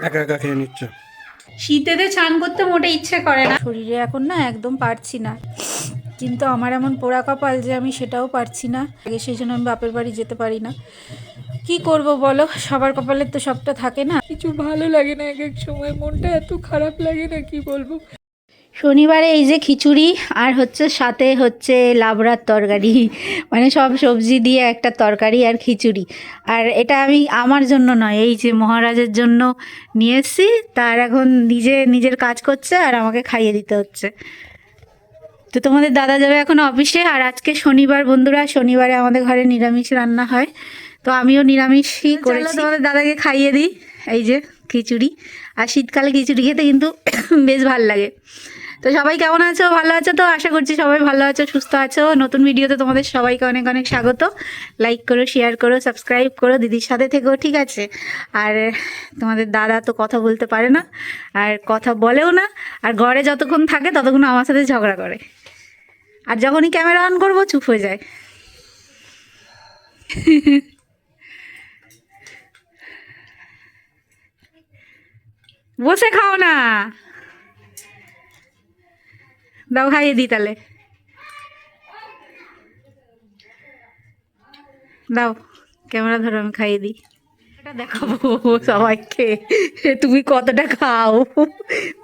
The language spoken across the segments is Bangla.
একা একা খেয়ে নিচ্ছ। শীতেতে চান করতে মোটে ইচ্ছে করে না, শরীরে এখন না একদম পারছি না। কিন্তু আমার এমন পোড়া কপাল যে আমি সেটাও পারছি না, সেই জন্য আমি বাপের বাড়ি যেতে পারি না। কি করব বলো, সবার কপালের তো সবটা থাকে না। কিছু ভালো লাগে না, এক এক সময় মনটা এত খারাপ লাগে না কি বলবো। শনিবারে এই যে খিচুড়ি আর হচ্ছে সাথে হচ্ছে লাবড়ার তরকারি, মানে সব সবজি দিয়ে একটা তরকারি আর খিচুড়ি। আর এটা আমি আমার জন্য নয়, এই যে মহারাজের জন্য নিয়ে এসেছি, তার এখন নিজের কাজ করছে আর আমাকে খাইয়ে দিতে হচ্ছে। তো তোমাদের দাদা যাবে এখন অফিসে, আর আজকে শনিবার বন্ধুরা, শনিবারে আমাদের ঘরে নিরামিষ রান্না হয়, তো আমিও নিরামিষই করেছি। তোমাদের দাদাকে খাইয়ে দিই এই যে খিচুড়ি। আর শীতকালে খিচুড়ি খেতে কিন্তু বেশ ভালো লাগে। তো সবাই কেমন আছো, ভালো আছো তো? আশা করছি সবাই ভালো আছো, সুস্থ আছো। নতুন ভিডিওতে তোমাদের সবাইকে অনেক অনেক স্বাগত। লাইক করো, শেয়ার করো, সাবস্ক্রাইব করো, দিদির সাথে থেকেও, ঠিক আছে? আর তোমাদের দাদা তো কথা বলতে পারে না, আর কথা বলেও না, আর ঘরে যতক্ষণ থাকে ততক্ষণ আমার সাথে ঝগড়া করে, আর যখনই ক্যামেরা অন করবো চুপ হয়ে যায়। বসে খাও না, দাও খাইয়ে দিই তাহলে, দাও ক্যামেরা ধরো, আমি খাইয়ে দিই। এটা দেখাবো সবাইকে তুমি কতটা খাও,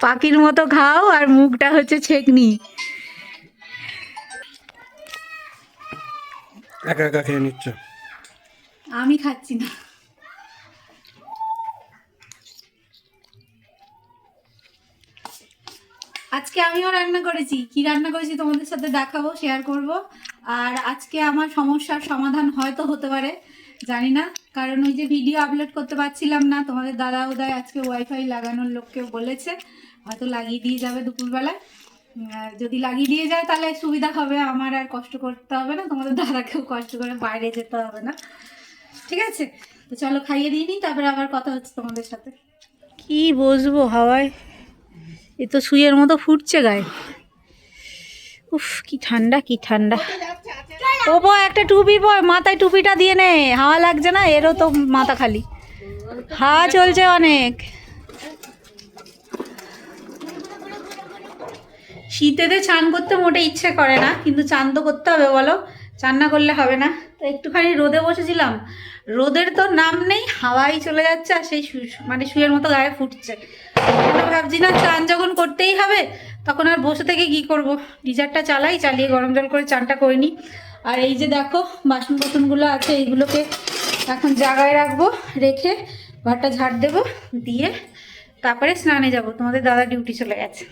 পাখির মতো খাও, আর মুখটা হচ্ছে ছেকনি। একা একা খেয়ে নিচ্ছ। আমি খাচ্ছি না। আজকে আমিও রান্না করেছি, কি রান্না করেছি তোমাদের সাথে দেখাবো, শেয়ার করব। আর আজকে আমার সমস্যার সমাধান হয়তো হতে পারে, জানি না, কারণ ওই যে ভিডিও আপলোড করতে পারছিলাম না, তোমাদের দাদা উদয় আজকে ওয়াইফাই লাগানোর লোককে বলেছে, হয়তো লাগিয়ে দিয়ে যাবে দুপুরবেলায়। যদি লাগিয়ে দিয়ে যায় তাহলে সুবিধা হবে, আমার আর কষ্ট করতে হবে না, তোমাদের দাদাকেও কষ্ট করে বাইরে যেতে হবে না, ঠিক আছে? তো চলো খাইয়ে দিয়ে নিই, তারপরে আবার কথা হচ্ছে তোমাদের সাথে। কি বসবো হাওয়ায়, এ তো সুইয়ের মতো ফুটছে গায়ে। উফ কি ঠান্ডা, কি ঠান্ডা। ও বো একটা টুপি পর, মাথায় টুপিটা দিয়ে নে, হাওয়া লাগছে না? এরও তো মাথা খালি, হাওয়া চলছে অনেক। শীতেতে চান করতে মোটে ইচ্ছে করে না, কিন্তু চান তো করতে হবে বলো, চান না করলে হবে না। তো একটুখানি রোদে বসেছিলাম, রোদের তো নাম নেই, হাওয়াই চলে যাচ্ছে, আর সেই মানে শুয়ের মতো গায়ে ফুটছে। ভাবছি না, চান যখন করতেই হবে তখন আর বসে থেকে কি করব, গিজারটা চালিয়ে গরম জল করে চানটা করে নিই। আর এই যে দেখো বাসন বসনগুলো আছে, এইগুলোকে এখন জায়গায় রাখবো, রেখে ঘরটা ঝাড় দেবো, দিয়ে তারপরে স্নানে যাব। তোমাদের দাদা ডিউটি চলে গেছে,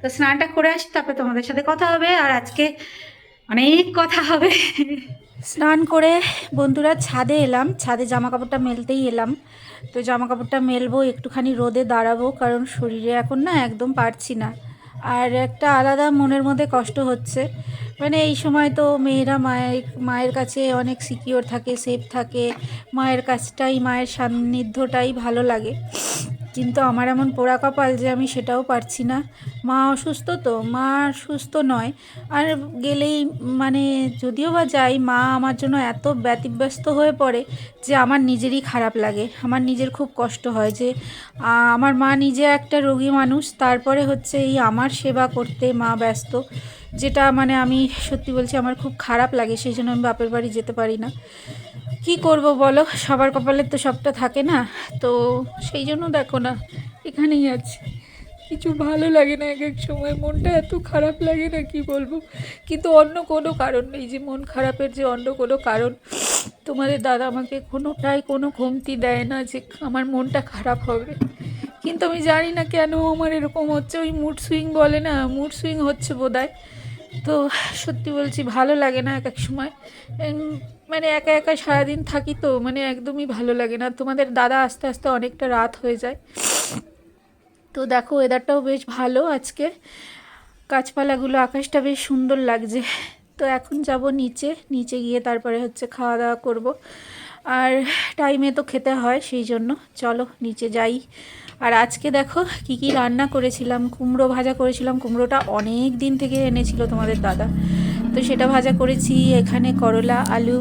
তো স্নানটা করে আসি, তারপরে তোমাদের সাথে কথা হবে। আর আজকে অনেক কথা হবে। স্নান করে বন্ধুরা ছাদে এলাম, ছাদে জামা কাপড়টা মেলতেই এলাম। তো জামা কাপড়টা মেলবো, একটুখানি রোদে দাঁড়াবো, কারণ শরীরে এখন না একদম পারছি না। আর একটা আলাদা মনের মধ্যে কষ্ট হচ্ছে, মানে এই সময় তো মেয়েরা মায়ের কাছে অনেক সিকিওর থাকে, সেফ থাকে, মায়ের কাছটাই, মায়ের সান্নিধ্যটাই ভালো লাগে। কিন্তু আমার এমন পোড়া কপাল যে আমি সেটাও পারছি না। মা অসুস্থ, তো মা সুস্থ নয়, আর গেলেই মানে যদিও বা যাই, মা আমার জন্য এত ব্যতিব্যস্ত হয়ে পড়ে যে আমার নিজেরই খারাপ লাগে, আমার নিজের খুব কষ্ট হয় যে আমার মা নিজে একটা রোগী মানুষ, তারপরে হচ্ছে এই আমার সেবা করতে মা ব্যস্ত, যেটা মানে আমি সত্যি বলছি আমার খুব খারাপ লাগে, সেই জন্য আমি বাপের বাড়ি যেতে পারি না। কি করব বলো, সবার কপালের তো সবটা থাকে না, তো সেই জন্য দেখো না এখানেই আছি। কিছু ভালো লাগে না, এক এক সময় মনটা এত খারাপ লাগে না কি বলবো। কিন্তু অন্য কোনো কারণ নেই যে মন খারাপের, যে অন্য কোনো কারণ তোমাদের দাদা আমাকে কোনোটাই কোনো কমতি দেয় না যে আমার মনটা খারাপ হবে। কিন্তু আমি জানি না কেন আমার এরকম হচ্ছে, ওই মুড সুইং বলে না, মুড সুইং হচ্ছে বোধহয়। তো সত্যি বলছি ভালো লাগে না এক এক সময়, মানে একা একা সারাদিন থাকি, তো মানে একদমই ভালো লাগে না। তোমাদের দাদা আস্তে আস্তে অনেকটা রাত হয়ে যায়। তো দেখো ওয়েদারটাও বেশ ভালো আজকে, গাছপালাগুলো, আকাশটা বেশ সুন্দর লাগছে। তো এখন যাব নিচে গিয়ে তারপরে হচ্ছে খাওয়া দাওয়া করব, আর টাইমে তো খেতে হয়, সেই জন্য চলো নিচে যাই। আর আজকে দেখো কি কি রান্না করেছিলাম, কুমড়ো ভাজা করেছিলাম, কুমড়োটা অনেক দিন থেকে এনেছিল তোমাদের দাদা, তো সেটা ভাজা করেছি। এখানে করলা, আলু,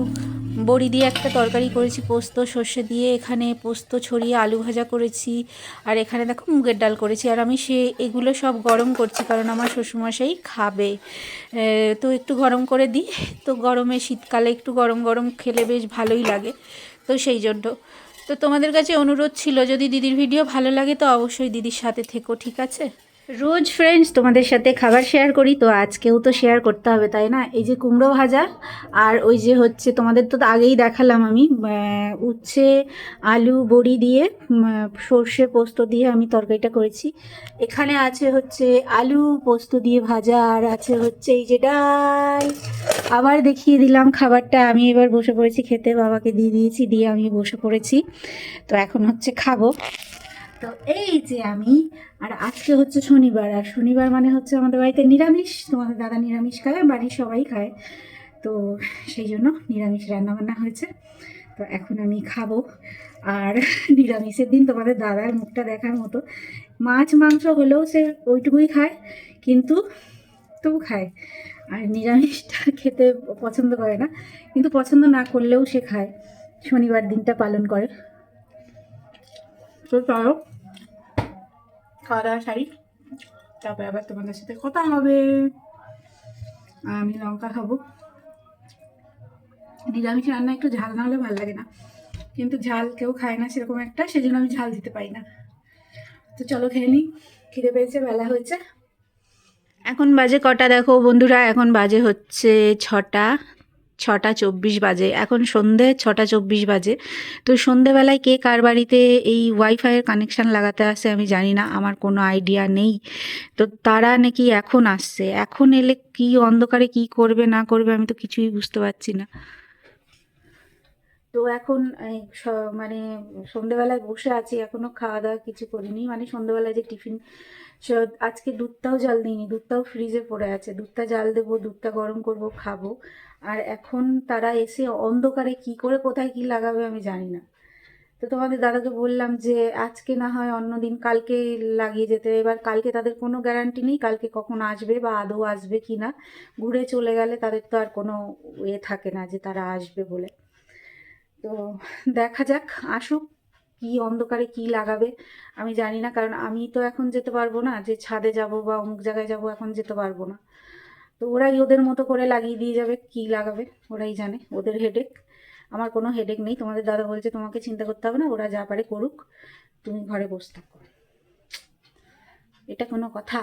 বড়ি দিয়ে একটা তরকারি করেছি, পোস্ত সর্ষে দিয়ে, এখানে পোস্ত ছড়িয়ে আলু ভাজা করেছি, আর এখানে দেখো মুগের ডাল করেছি। আর আমি এগুলো সব গরম করছি কারণ আমার শ্বশুরমশাই খাবে, তো একটু গরম করে দিই। তো গরমে শীতকালে একটু গরম গরম খেলে বেশ ভালোই লাগে, তো সেই জন্য। তো তোমাদের কাছে অনুরোধ ছিল, যদি দিদির ভিডিও ভালো লাগে তো অবশ্যই দিদির সাথে থেকো, ঠিক আছে? রোজ ফ্রেন্ডস তোমাদের সাথে খাবার শেয়ার করি, তো আজকেও তো শেয়ার করতে হবে, তাই না? এই যে কুমড়ো ভাজা, আর ওই যে হচ্ছে তোমাদের তো আগেই দেখালাম আমি উচ্ছে আলু বড়ি দিয়ে সর্ষে পোস্ত দিয়ে আমি তরকারিটা করেছি। এখানে আছে হচ্ছে আলু পোস্ত দিয়ে ভাজা, আর আছে হচ্ছে এই যে ডাল। আবার দেখিয়ে দিলাম খাবারটা। আমি এবার বসে পড়েছি খেতে, বাবাকে দিয়ে দিয়েছি, দিয়ে আমি বসে পড়েছি। তো এখন হচ্ছে খাবো। তো এই যে আমি, আর আজকে হচ্ছে শনিবার, আর শনিবার মানে হচ্ছে আমাদের বাড়িতে নিরামিষ। তোমাদের দাদা নিরামিষ খায়, বাড়ির সবাই খায়, তো সেই জন্য নিরামিষ রান্নাবান্না হয়েছে। তো এখন আমি খাবো। আর নিরামিষের দিন তোমাদের দাদার মুখটা দেখার মতো, মাছ মাংস হলেও সে ওইটুকুই খায়, কিন্তু তবু খায়। আর নিরামিষটা খেতে পছন্দ করে না, কিন্তু পছন্দ না করলেও সে খায়, শনিবার দিনটা পালন করে। তো চলো খাওয়া দাওয়া সারি, তারপরে আবার তোমাদের সাথে কথা হবে। আর আমি লঙ্কা খাবো। নিরামিষ রান্না একটু ঝাল না হলে ভালো লাগে না, কিন্তু ঝাল কেউ খায় না সেরকম একটা, সেজন্য আমি ঝাল দিতে পারি না। তো চলো খেয়ে নিই, খিদে পেয়েছে, বেলা হয়েছে। এখন বাজে কটা দেখো বন্ধুরা, এখন বাজে হচ্ছে 6:24 বাজে, এখন সন্ধে 6:24 বাজে। তো সন্ধেবেলায় কে কার বাড়িতে এই ওয়াইফাইয়ের কানেকশান লাগাতে আসে আমি জানি না, আমার কোনো আইডিয়া নেই। তো তারা নাকি এখন আসছে, এখন এলে কি অন্ধকারে কি করবে না করবে আমি তো কিছুই বুঝতে পারছি না। তো এখন মানে সন্ধেবেলায় বসে আছি, এখনো খাওয়া দাওয়া কিছু করিনি। মানে সন্ধেবেলায় যে টিফিন, আজকে দুধটাও জাল দিইনি, দুধটাও ফ্রিজে পড়ে আছে, দুধটা জাল দেবো, দুধটা গরম করব, খাবো। আর এখন তারা এসে অন্ধকারে কি করে কোথায় কি লাগাবে আমি জানি না। তো তোমাদের দাদাকে বললাম যে আজকে না হয় অন্য দিন, কালকে লাগিয়ে যেতে। এবার কালকে তাদের কোনো গ্যারান্টি নেই কালকে কখন আসবে বা আদৌ আসবে কি না। ঘুরে চলে গেলে তাদের তো আর কোনো থাকে না যে তারা আসবে বলে। তো দেখা যাক, আসুক, কি অন্ধকারে কি লাগাবে আমি জানি না, কারণ আমি তো এখন যেতে পারবো না, যে ছাদে যাব বা অমুক জায়গায় যাব, এখন যেতে পারবো না। তো ওরাই ওদের মতো করে লাগিয়ে দিয়ে যাবে, কি লাগাবে ওরাই জানে, ওদের হেডেক, আমার কোনো হেডেক নেই। তোমাদের দাদা বলছে তোমাকে চিন্তা করতে হবে না, ওরা যা পারে করুক, তুমি ঘরে বসে থাকো। এটা কোনো কথা?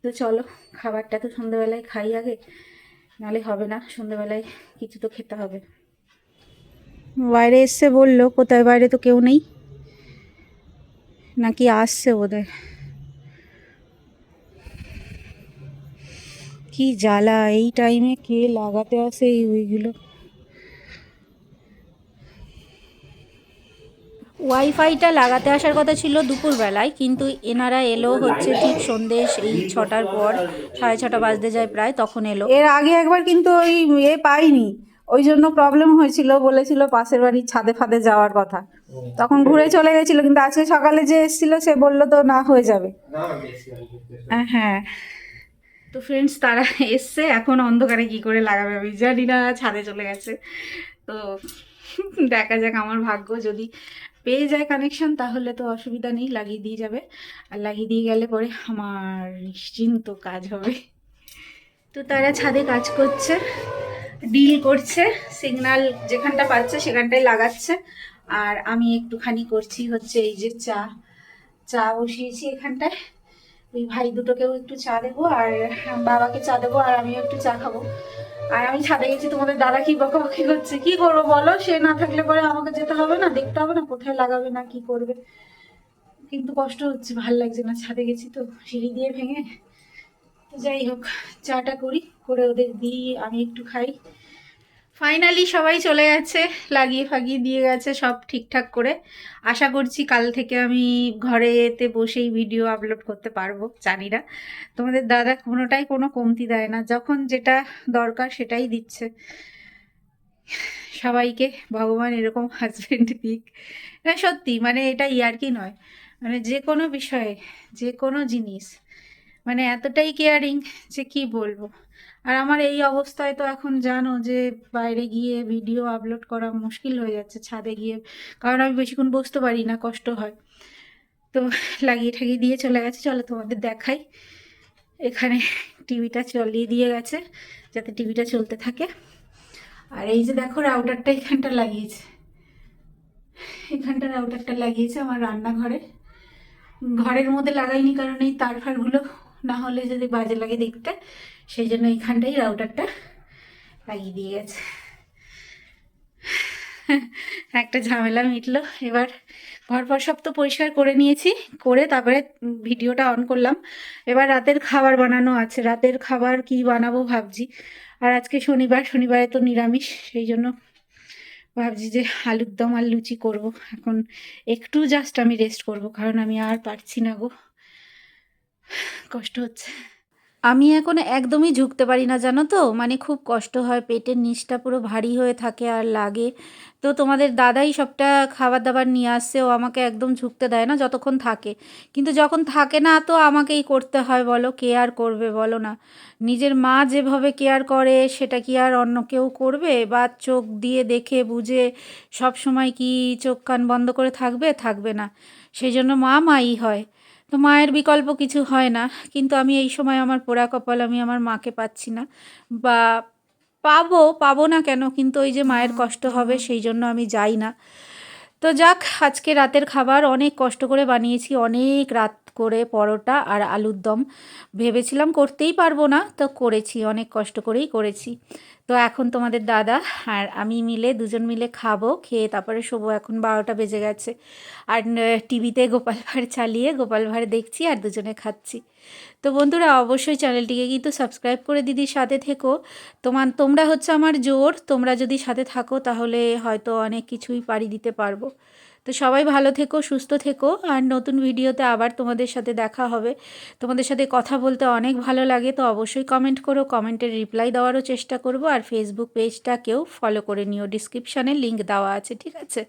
তো চলো, খাবারটা তো সন্ধ্যেবেলায় খাই আগে, নালে হবে না, সন্ধ্যেবেলায় কিছু তো খেতে হবে। বাইরে এসছে বললো, কোথায় বাইরে তো কেউ নেই, নাকি আসছে বোধহয়। কি জ্বালা, এই টাইমে কে লাগাতে আসে এই ওইগুলো। ওয়াইফাইটা লাগাতে আসার কথা ছিল দুপুরবেলায়, কিন্তু এনারা এলো হচ্ছে ঠিক সন্ধ্যে এই 6টার পর, 6:30 বাজতে যায় প্রায়, তখন এলো। এর আগে একবার কিন্তু ওই পাইনি, ওই জন্য প্রবলেম হয়েছিল, বলেছিল পাশের বাড়ির ছাদে ফাদে যাওয়ার কথা, তখন ঘুরে চলে গেছিল। কিন্তু আজকে সকালে যে এসেছিল সে বললো তো না, হয়ে যাবে। হ্যাঁ। তো ফ্রেন্ডস তারা এসছে, এখন অন্ধকারে কি করে লাগাবে আমি জানি না, ছাদে চলে গেছে। তো দেখা যাক, আমার ভাগ্য যদি পেয়ে যায় কানেকশন তাহলে তো অসুবিধা নেই, লাগিয়ে দিয়ে যাবে। আর লাগিয়ে দিয়ে গেলে পরে আমার নিশ্চিন্ত কাজ হবে। তো তারা ছাদে কাজ করছে, ডিল করছে, সিগন্যাল যেখানটা পাচ্ছে সেখানটাই লাগাচ্ছে। আর আমি একটুখানি করছি হচ্ছে এই যে চা বসিয়েছি এখানটায়, ওই ভাই দুটোকেও একটু চা দেবো, আর বাবাকে চা দেবো, আর আমিও একটু চা খাবো। আর আমি ছাদে গেছি, তোমাদের দাদা কি বকাবকি করছে, কি করবো বলো, সে না থাকলে পরে আমাকে যেতে হবে না, দেখতে হবে না কোথায় লাগাবে না কি করবে। কিন্তু কষ্ট হচ্ছে, ভাল লাগছে না, ছাদে গেছি তো সিঁড়ি দিয়ে ভেঙে। তো যাই হোক, চাটা করি, করে ওদের দিই, আমি একটু খাই। ফাইনালি সবাই চলে গেছে, লাগিয়ে ফাগিয়ে দিয়ে গেছে সব ঠিকঠাক করে। আশা করছি কাল থেকে আমি ঘরেতে বসেই ভিডিও আপলোড করতে পারবো, জানি না। তোমাদের দাদা কোনোটাই কোনো কমতি দেয় না, যখন যেটা দরকার সেটাই দিচ্ছে। সবাইকে ভগবান এরকম হাজবেন্ড দিক। না সত্যি, মানে এটা ইয়ার্কি নয়, মানে যে কোনো বিষয়ে, যে কোনো জিনিস, মানে এতটাই কেয়ারিং যে কি বলবো। আর আমার এই অবস্থায় তো এখন জানো যে বাইরে গিয়ে ভিডিও আপলোড করা মুশকিল হয়ে যাচ্ছে ছাদে গিয়ে, কারণ আমি বেশিক্ষণ বসতে পারি না, কষ্ট হয়। তো লাগিয়ে ঠাগিয়ে দিয়ে চলে গেছে। চলো তোমাদের দেখাই। এখানে টিভিটা চালিয়ে দিয়ে গেছে যাতে টিভিটা চলতে থাকে। আর এই যে দেখো রাউটারটা এখানটা লাগিয়েছে, এখানটা রাউটারটা লাগিয়েছে আমার রান্নাঘরে। ঘরের মধ্যে লাগাইনি কারণ এই তার ফারগুলো না হলে যদি বাজে লাগে দেখতে, সেই জন্য এইখানটাই রাউটারটা লাগিয়ে দিয়ে গেছে। একটা ঝামেলা মিটলো। এবার ঘর সব তো পরিষ্কার করে নিয়েছি, করে তারপরে ভিডিওটা অন করলাম। এবার রাতের খাবার বানানো আছে, রাতের খাবার কি বানাবো ভাবছি। আর আজকে শনিবার, শনিবারে তো নিরামিষ, সেই জন্য ভাবছি যে আলুর দম আর লুচি করব। এখন একটু জাস্ট আমি রেস্ট করব, কারণ আমি আর পারছি না গো, কষ্ট হচ্ছে। আমি এখন একদমই ঝুঁকতে পারি না জানো তো, মানে খুব কষ্ট হয়, পেটের নিচটা পুরো ভারী হয়ে থাকে আর লাগে। তো তোমাদের দাদাই সবটা খাবার দাবার নিয়ে আসছে, ও আমাকে একদম ঝুঁকতে দেয় না যতক্ষণ থাকে। কিন্তু যখন থাকে না তো আমাকেই করতে হয়, বলো কে আর করবে বলো না। নিজের মা যেভাবে কেয়ার করে সেটা কি আর অন্য কেউ করবে? বা চোখ দিয়ে দেখে বুঝে সব সময় কি চোখ কান বন্ধ করে থাকবে? থাকবে না। সেই জন্য মা মাই হয়। তো মায়ের বিকল্প কিছু হয় না। কিন্তু আমি এই সময় আমার পোড়া কপাল, আমি আমার মাকে পাচ্ছি না। বা পাবো না কেন, কিন্তু ওই যে মায়ের কষ্ট হবে সেই জন্য আমি যাই না। তো যাক, আজকে রাতের খাবার অনেক কষ্ট করে বানিয়েছি, অনেক রাত করে পরোটা আর আলুর দম। ভেবেছিলাম করতেই পারবো না, তো করেছি, অনেক কষ্ট করেই করেছি। তো এখন তোমাদের দাদা আর আমি মিলে দুজন মিলে খাবো, খেয়ে তারপরে শোবো। এখন 12টা বেজে গেছে। আর টিভিতে গোপাল ভাঁড় চালিয়ে গোপাল ভাঁড় দেখছি আর দুজনে খাচ্ছি। তো বন্ধুরা অবশ্যই চ্যানেলটিকে কিন্তু সাবস্ক্রাইব করে দিদির সাথে থেকো। তোমরা হচ্ছে আমার জোর, তোমরা যদি সাথে থাকো তাহলে হয়তো অনেক কিছুই পাড়ি দিতে পারবো। তো সবাই ভালো থেকো, সুস্থ থেকো, আর নতুন ভিডিওতে আবার তোমাদের সাথে দেখা হবে। তোমাদের সাথে কথা বলতে অনেক ভালো লাগে, তো অবশ্যই কমেন্ট করো, কমেন্টের রিপ্লাই দেওয়ারও চেষ্টা করব। আর ফেসবুক পেজটাকেও ফলো করে নিও, ডিসক্রিপশানে লিংক দেওয়া আছে, ঠিক আছে।